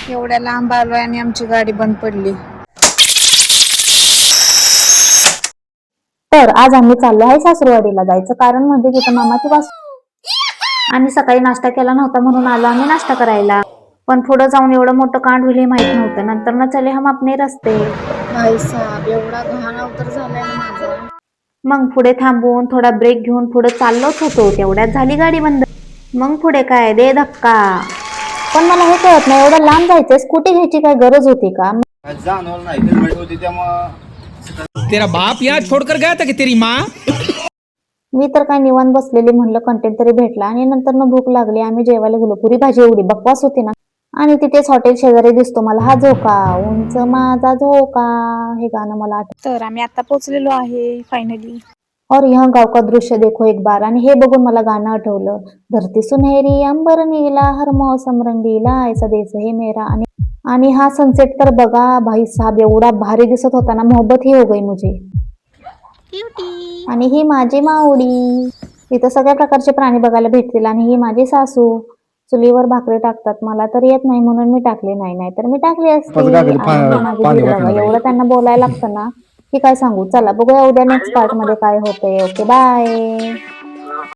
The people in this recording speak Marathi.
एवढ्या लांब आलोय आणि आमची गाडी बंद पडली. तर आज आम्ही चाललो आहे सासरवाडीला जायचं कारण म्हणजे तिथं मामाची वास आणि सकाळी नाश्ता केला नव्हता म्हणून आलो आम्ही नाश्ता करायला. पण पुढे जाऊन एवढं मोठं कांड होईल हे माहित नव्हतं. नंतर न चले हम अपने रस्ते. भाई साहेब एवढा घाण अवतार झालाय ना माझा. मग पुढे थांबून थोडा ब्रेक घेऊन पुढे चाललोच होतो तेवढ्यात झाली गाडी बंद. मग पुढे काय दे धक्का. पण मला हे कळत नाही एवढं लांब जायचं स्कूटी घ्यायची काय गरज होती का? जाणवलं नाही हेल्मेट होती त्यामुळं. तेरा बाप यहाँ छोड़कर गया था कि तेरी माँ? मी तर काय निवांत बसलेली म्हणलं कंटेंट तरी भेटला आणि नंतर न भूक लागली. आम्ही जेवायला गेलो. पुरी भाजी एवढी बकवास होती ना. आणि तिथेच हॉटेल शेजारी दिसतो मला हा झोका उंच माझा झोका हे गाणं मला आठवतं. तर आम्ही आता पोहोचलेलो आहे फायनली. और यहाँ गाव का दृश्य देखो एक बार. आणि हे बघून मला गाणं आठवलं. धरती सुनहरी अंबर नीला हर मौसम रंगीला ऐसा देश है मेरा. आणि हा सनसेट तर बघा भाई साहब एवढा भारी दिसत होता ना मोहब्बत ही हो गई मुझे. आणि ही माझी मावडी. इथं सगळ्या प्रकारचे प्राणी बघायला भेटतील. आणि ही माझी सासू चुलीवर भाकरी टाकतात. मला तर येत नाही म्हणून मी टाकली नाही तर मी टाकली असती. आणि माझी दीर बघा एवढं त्यांना बोलायला लागतं ना की काय सांगू. चला बघूया उद्या नेक्स्ट पार्ट मध्ये काय होते. Okay bye.